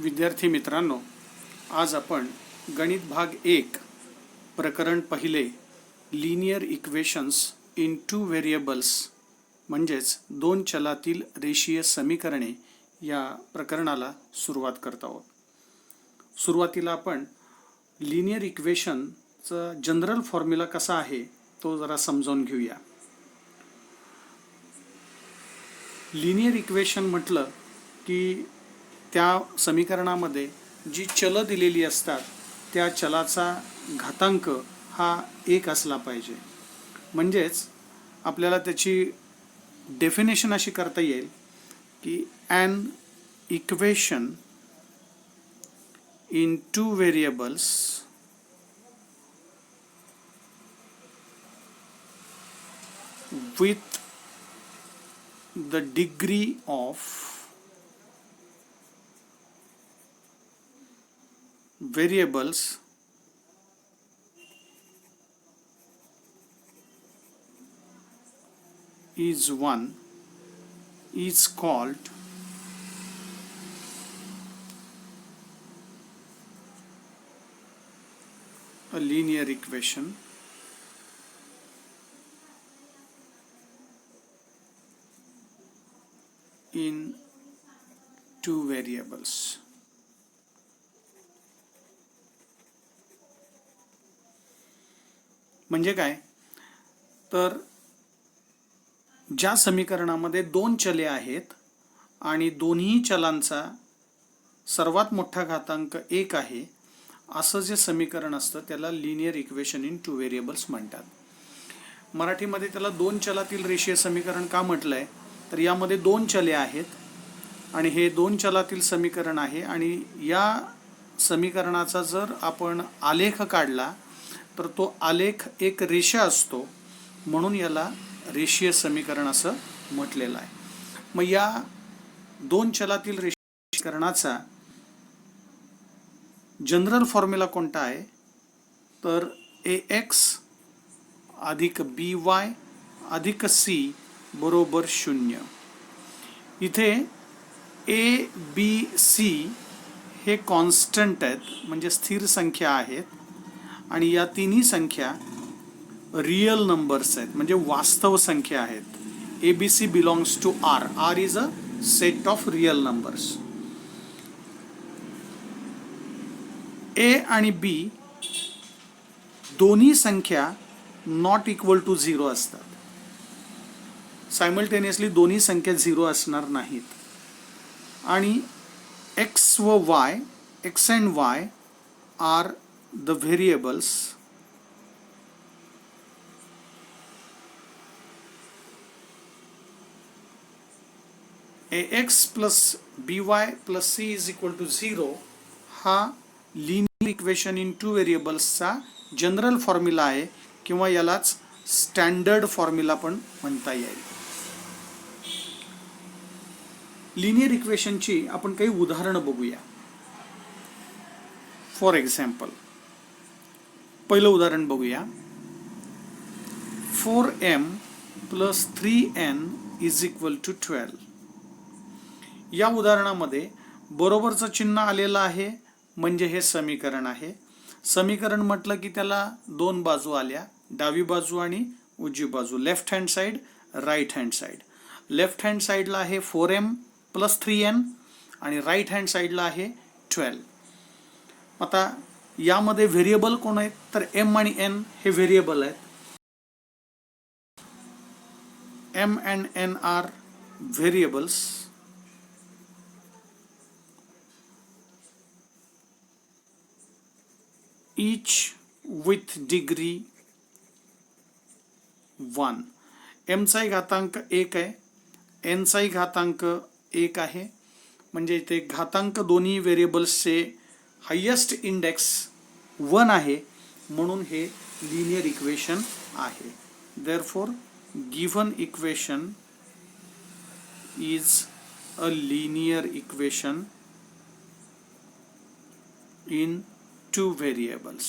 विद्यार्थी मित्रांनो, आज आपण गणित भाग 1 प्रकरण पहिले linear equations in two variables म्हणजेच दोन चलातील रेषीय समीकरणे या प्रकरणाला सुरुवात करत आहोत. सुरुवातीला आपण लिनियर इक्वेशनचा जनरल फॉर्म्युला कसा आहे तो जरा समजावून घेऊया. लिनियर इक्वेशन म्हटलं की त्या समीकरणामध्ये जी चलं दिलेली असतात त्या चलाचा घातांक हा 1 असला पाहिजे. म्हणजेच आपल्याला त्याची डेफिनेशन अशी करता येईल की an equation in two variables with the degree of variables is 1 is called a linear equation. In two variables. म्हणजे काय तर ज्या समीकरणामध्ये दोन चले आहेत आणि दोन्ही चलांचा सर्वात मोठा घातांक 1 आहे असं जे समीकरण असतं त्याला linear equation in two variables म्हणतात. मराठीमध्ये त्याला दोन चलातील रेषीय समीकरण का म्हटलंय तर यामध्ये दोन चले आहेत आणि हे दोन चलातील समीकरण आहे आणि या समीकरणाचा जर आपण आलेख काढला तर तो आलेख एक रेषा असतो म्हणून याला रेषीय समीकरण असं म्हटलेलं आहे. मग या दोन चलातील रेषीय समीकरणाचा जनरल फॉर्म्युला कोणता आहे तर ax अधिक by अधिक c बरोबर 0. इथे ए बी सी हे कॉन्स्टंट आहेत म्हणजे स्थिर संख्या आहेत आणि या तिन्ही संख्या रियल नंबर्स आहेत म्हणजे वास्तव संख्या आहेत. A B C belongs to R. R is a set of real numbers. A आणि बी दोन्ही संख्या नॉट इक्वल टू 0 असतात. सायमल्टेनियसली दोन्ही संख्या 0 असणार नाहीत आणि एक्स व Y X and Y are the variables ax plus by plus c is equal to 0 हा लिनियर इक्वेशन इन टू व्हेरिएबल्सचा जनरल फॉर्म्युला आहे किंवा यालाच स्टँडर्ड फॉर्म्युला पण म्हणता येईल. लिनियर इक्वेशनची आपण काही उदाहरणं बघूया. फॉर एक्झाम्पल पहिलं उदाहरण बघूया. 4m plus 3n is equal to 12. या उदाहरणामध्ये बरोबरचं चिन्ह आलेलं आहे म्हणजे हे समीकरण आहे. समीकरण म्हटलं की त्याला दोन बाजू आल्या, डावी बाजू आणि उजवी बाजू, left hand side right hand side. Left hand साईडला आहे 4m प्लस 3n आणि राईट हँड साईडला आहे 12. आता यामध्ये व्हेरिएबल कोण आहेत तर m आणि n हे व्हेरिएबल आहेत. m and n are variables each with degree 1. m चा घातांक 1 आहे, n चा घातांक 1 आहे म्हणजे इथे घातांक दोन्ही व्हेरिएबल्सचे हायेस्ट इंडेक्स 1 आहे म्हणून हे लिनियर इक्वेशन आहे. Therefore given equation is a linear equation in two variables.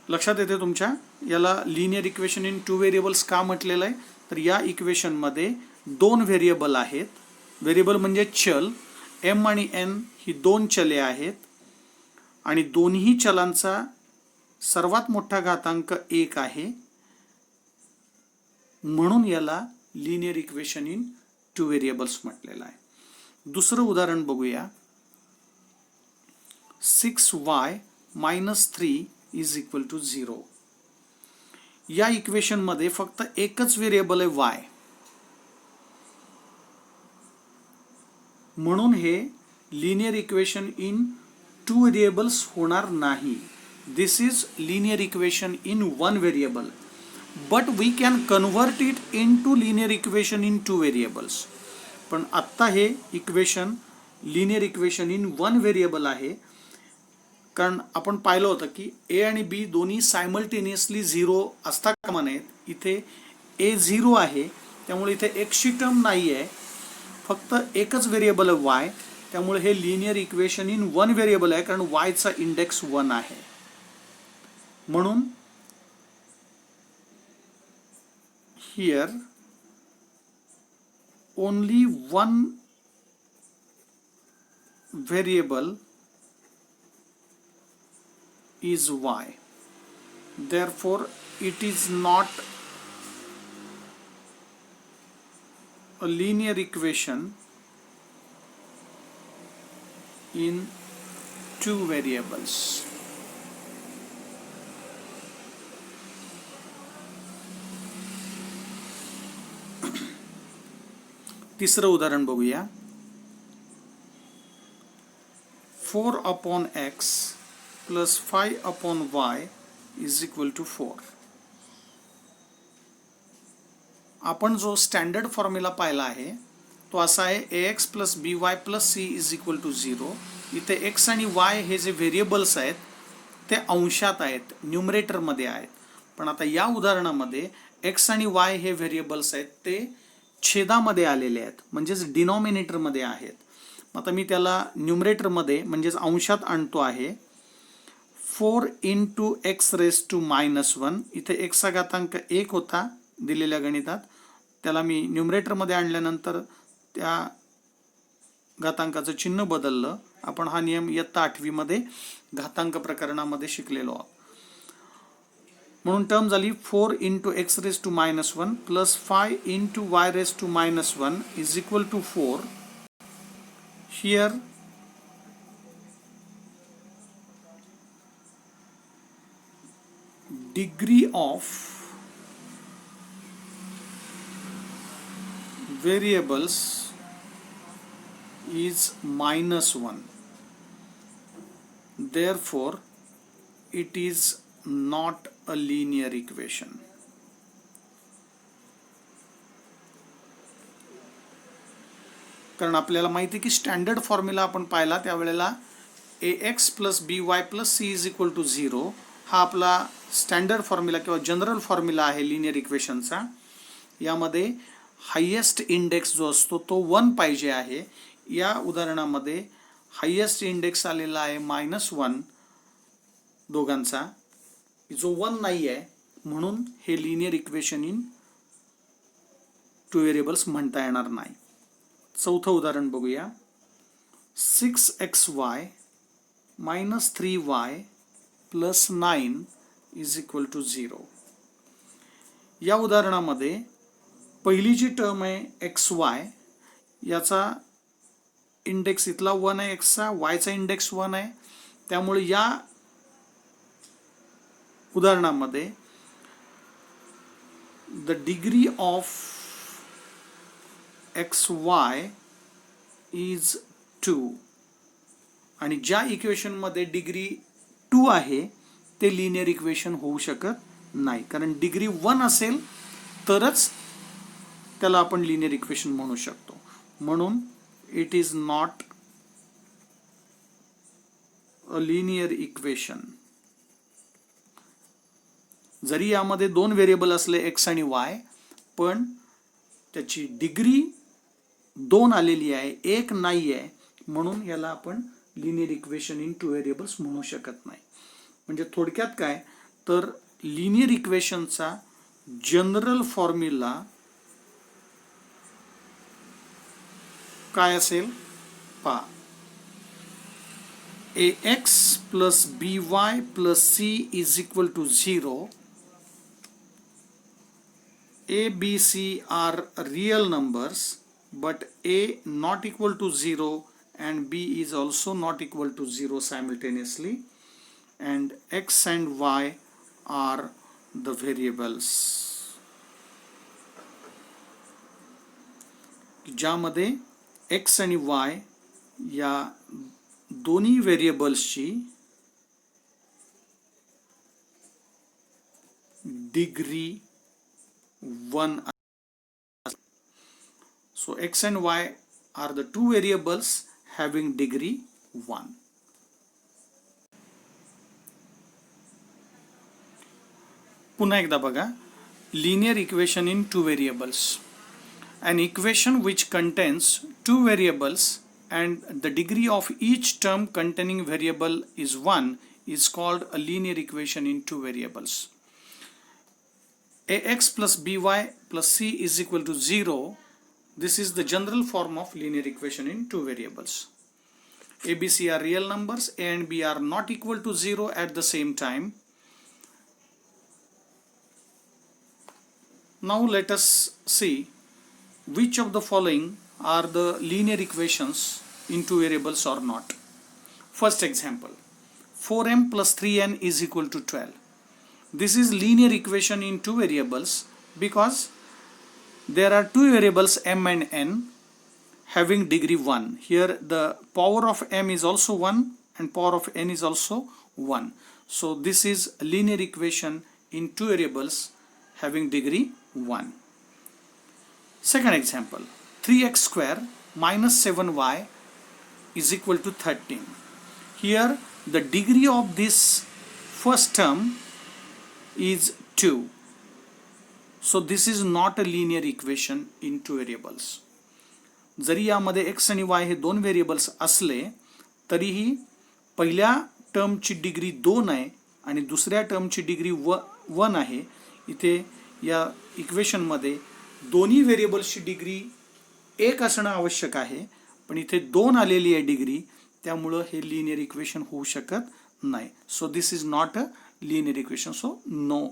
लक्षात येते तुमच्या याला linear equation in two variables का म्हटलेलं आहे तर या इक्वेशनमध्ये दोन व्हेरिएबल आहेत. व्हेरिएबल म्हणजे चल. m आणि n ही दोन चले आहेत आणि दोन्ही चलांचा सर्वात मोठा घातांक 1 आहे, म्हणून याला linear equation in two variables म्हटलेलं आहे. दुसरं उदाहरण बघूया. 6y - 3 = 0. या इक्वेशन मध्ये फक्त एकच व्हेरिएबल आहे y, म्हणून हे linear equation in two variables होणार नाही. This is linear equation in one variable, but we can convert it into linear equation in two variables. पण आत्ता हे equation linear equation in one variable आहे, कारण आपण पाहिलं होतं की ए आणि बी दोन्ही सायमल्टेनियसली 0 असता कामा नयेत. इथे ए 0 आहे, त्यामुळे इथे एक्सची टर्म नाही आहे, फक्त एकच व्हेरिएबल आहे वाय. त्यामुळे हे linear equation in one variable आहे, कारण वायचा इंडेक्स 1 आहे. म्हणून here only one variable is y. Therefore, it is not a linear equation in two variables. तिसरं उदाहरण बघूया. 4/x plus 5/y = 4. आपण जो स्टँडर्ड फॉर्म्युला पाहिला आहे तो असा आहे ax + by + c = 0. इथे x आणि y हे जे व्हेरिएबल्स आहेत ते अंशात आहेत, न्यूमरेटरमध्ये आहेत. पण आता या उदाहरणामध्ये x आणि y हे व्हेरिएबल्स आहेत ते छेदामध्ये आलेले आहेत, म्हणजेच डिनॉमिनेटरमध्ये आहेत. आता मी त्याला न्यूमरेटरमध्ये म्हणजेच अंशात आणतो आहे. 4 × x⁻⁻1. इथे x चा घातांक 1 होता दिलेल्या गणितात, त्याला मी न्यूमरेटरमध्ये आणल्यानंतर त्या घातांकाचं चिन्ह बदललं. आपण हा नियम इयत्ता 8वी मध्ये घातांक प्रकरणामध्ये शिकलेलो आहोत. म्हणून टर्म झाली 4 × x⁻⁻1 + 5 × y⁻⁻1 = 4. Here degree of variables is -1. Therefore, it is not a linear equation. कारण आपल्याला माहिती आहे की स्टँडर्ड फॉर्म्युला आपण पाहिला त्यावेळेला ax + by + c = 0 हा आपला स्टँडर्ड फॉर्म्युला किंवा जनरल फॉर्म्युला आहे लिनियर इक्वेशनचा. यामध्ये हायेस्ट इंडेक्स जो असतो तो 1 पाहिजे आहे. या उदाहरणामध्ये हायेस्ट इंडेक्स आलेला आहे -1 दोघांचा, जो 1 नाही आहे, म्हणून हे linear equation in two variables म्हणता येणार नाही. चौथं उदाहरण बघूया. 6xy - 3y + 9 = 0. या उदाहरणामध्ये पहिली जी टर्म आहे xy, याचा इंडेक्स इथला 1 आहे xचा, yचा इंडेक्स 1 आहे. त्यामुळे या उदाहरणामध्ये the degree of xy is 2. आणि ज्या इक्वेशन मध्ये डिग्री 2 आहे ते लिनियर इक्वेशन होऊ शकत नाही, कारण डिग्री 1 असेल तरच त्याला आपण लिनियर इक्वेशन म्हणू शकतो. म्हणून it is not a linear equation. जरी यामध्ये 2 व्हेरिएबल असले x आणि y, पण त्याची डिग्री 2 आलेली आहे, 1 नाही आहे, म्हणून याला आपण linear equation in two variables म्हणू शकत नाही. म्हणजे थोडक्यात काय तर लिनियर इक्वेशनचा जनरल फॉर्म्युला काय असेल पहा, ax plus by plus c is equal to 0. A, B, C are real numbers, but A not equal to 0 and B is also not equal to 0 simultaneously, and x and y are the variables. ज्यामध्ये x आणि y या दोन्ही व्हेरिएबल्सची degree 1. So x and y are the two variables having degree 1. पुन्हा एकदा बघा, linear equation in two variables. An equation which contains two variables and the degree of each term containing variable is 1 is called a linear equation in two variables. Ax plus by plus c is equal to 0. This is the general form of linear equation in two variables. A, B, C are real numbers. A and B are not equal to 0 at the same time. Now let us see which of the following are the linear equations in two variables or not. First example, 4m plus 3n is equal to 12. This is linear equation in two variables because there are two variables m and n having degree 1. Here the power of m is also 1 and power of n is also 1. So this is a linear equation in two variables having degree 1. Second example, 3x square minus 7y is equal to 13. Here the degree of this first term is 2. So this is not a linear equation in two variables. जरी यामध्ये x आणि y हे दोन variables असले तरीही पहिल्या टर्मची degree 2 आहे आणि दुसऱ्या टर्मची डिग्री 1 आहे. इथे या इक्वेशनमध्ये दोन्ही व्हेरिएबल्सची डिग्री 1 असणं आवश्यक आहे, पण इथे 2 आलेली आहे डिग्री, त्यामुळं हे लिनियर इक्वेशन होऊ शकत नाही. So this is not a linear equation, so no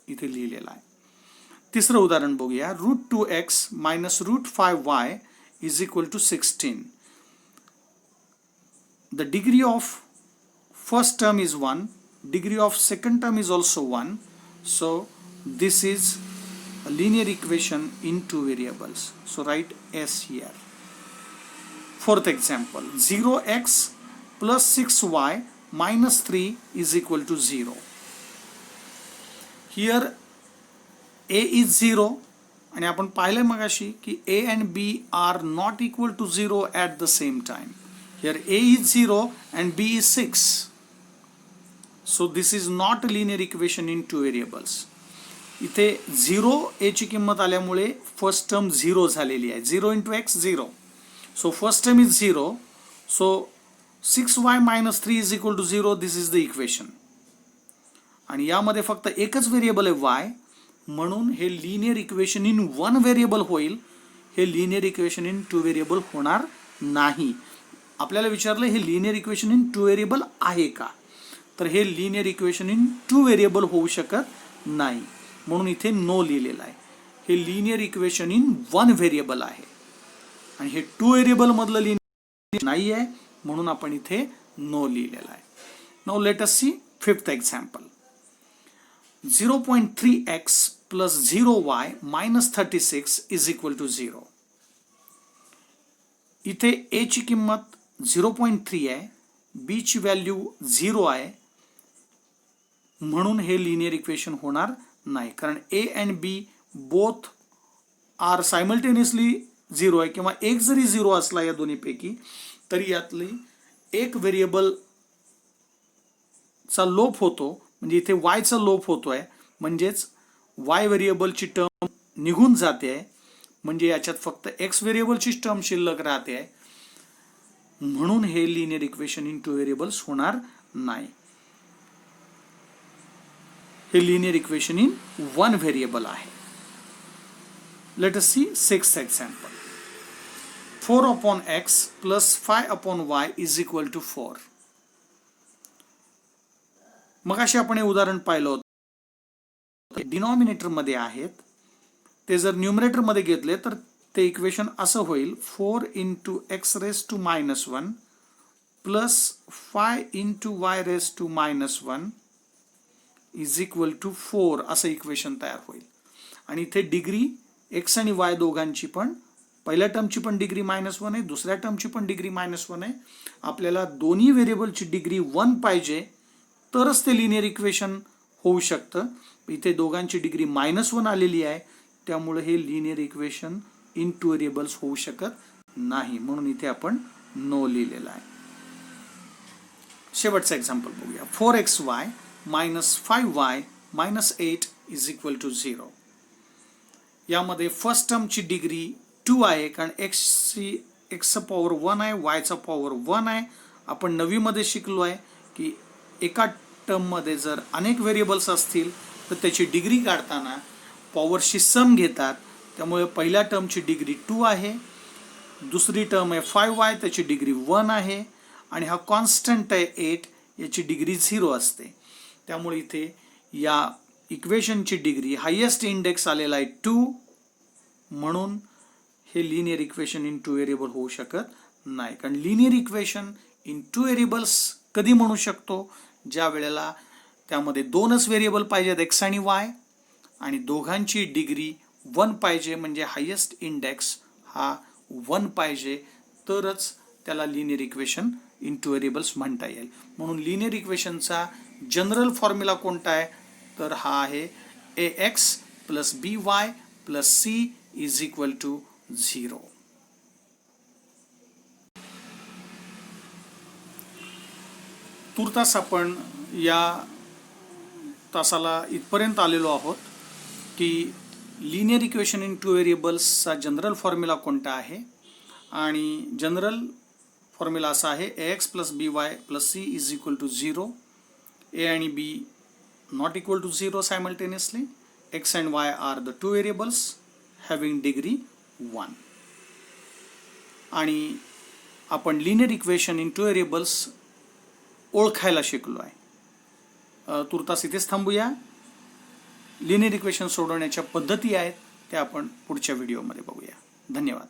इथे लिहिलेलं आहे. तिसरं उदाहरण बघूया, √2x minus √5y is equal to 16. The degree of first term is 1, degree of second term is also 1, so this is a linear equation in two variables. So write S here. Fourth example, 0x plus 6y minus 3 is equal to 0. Here a is 0 आणि आपण पाहिलं मगाशी की a and b are not equal to 0 at the same time. Here a is 0 and b is 6. So this is not a linear equation in two variables. इथे 0 a ची किंमत आल्यामुळे first term 0 झालेली आहे. 0 into x 0. So first term is 0. So 6y minus 3 is equal to 0. This is the equation. आणि यामध्ये फक्त एकच व्हेरिएबल आहे y, म्हणून हे linear equation in one variable होईल. हे linear equation in two variable होणार नाही. आपल्याला विचारलं हे linear equation in two variable आहे का, तर हे linear equation in two variable होऊ शकत नाही, म्हणून इथे नो लिहिलेलं आहे. हे linear equation in one variable आहे आणि हे टू व्हेरिएबल मधलं लिनियर नाही आहे, म्हणून आपण इथे नो लिहिलेलं आहे. Now let us see fifth example, 0.3x plus 0y minus 36 is equal to 0. इथे a ची किंमत 0.3 आहे, b ची व्हॅल्यू 0 आहे, म्हणून हे लिनियर इक्वेशन होणार नाही, कारण a and b both are simultaneously 0 आहे, किंवा एक जरी 0 असला या दोन्हीपैकी तरी यातली एक व्हेरिएबल चा लोप होतो, म्हणजे इथे y चा लोप होतोय, म्हणजेच y व्हेरिएबलची टर्म निघून जाते आहे, म्हणजे याच्यात फक्त x व्हेरिएबलची टर्म शिल्लक राहते आहे, म्हणून हे linear equation in two variables होणार नाही. हे linear equation in one variable आहे. Let us see sixth example, 4/x plus 5/y is equal to 4. मग असे आपण हे उदाहरण पाहिलं होतं, डिनॉमिनेटर मध्ये आहेत, ते जर न्यूमरेटर मध्ये घेतले तर ते इक्वेशन असं होईल 4 into x raise to minus 1 plus 5 into y raise to minus 1 is equal to 4 असं इक्वेशन तयार होईल. आणि इथे डिग्री एक्स आणि वाय दोघांची पण, पहिल्या टर्मची पण डिग्री -1 आहे, दुसऱ्या टर्मची पण डिग्री -1 आहे. आपल्याला दोन्ही व्हेरिएबलची डिग्री 1 पाहिजे तरच ते लिनियर इक्वेशन होऊ शकतं. इथे दोघांची डिग्री -1 आलेली आहे, त्यामुळे हे linear equation in two variables होऊ शकत नाही, म्हणून इथे आपण नो लिहिलेला आहे. शेवटचं एक्झाम्पल बघूया. 4xy minus 5y minus 8 is equal to 0. यामध्ये फर्स्ट टर्मची डिग्री 2 आहे, कारण एक्सचा पॉवर 1 आहे, वायचा पॉवर 1 आहे. आपण नवीमध्ये शिकलो आहे की एका टर्ममध्ये जर अनेक व्हेरिएबल्स असतील तर त्याची डिग्री काढताना पॉवरशी सम घेतात. त्यामुळे पहिल्या टर्मची डिग्री 2 आहे, दुसरी टर्म आहे 5y, त्याची डिग्री 1 आहे, आणि हा कॉन्स्टंट आहे 8, याची डिग्री 0 असते. त्यामुळे इथे या इक्वेशनची डिग्री हायेस्ट इंडेक्स आलेला आहे 2, म्हणून हे linear equation in two variable होऊ शकत नाही. कारण linear equation in two variables कधी म्हणू शकतो? ज्या वेळेला त्यामध्ये दोनच व्हेरिएबल पाहिजेत, एक्स आणि वाय, आणि दोघांची डिग्री 1 पाहिजे, म्हणजे हायेस्ट इंडेक्स हा 1 पाहिजे, तरच त्याला linear equation in two variables म्हणता येईल. म्हणून लिनियर इक्वेशनचा जनरल फॉर्म्युला कोणता आहे? तर हा आहे ax plus by plus c is equal to 0. तुर्तास आपण या तासाला इथपर्यंत आलेलो आहोत की लिनियर इक्वेशन इन टू व्हेरिएबल्सचा जनरल फॉर्म्युला कोणता आहे. आणि जनरल फॉर्म्युला असा आहे ax plus by plus c is equal to 0. a आणि b not equal to 0 simultaneously. X and y are the two variables having degree 1. आणि आपण linear equation in two variables ओळखायला शिकलो आहे. तुर्तास इथेच थांबूया. लिनियर इक्वेशन सोडवण्याच्या पद्धती आहेत त्या आपण पुढच्या व्हिडिओमध्ये बघूया. धन्यवाद.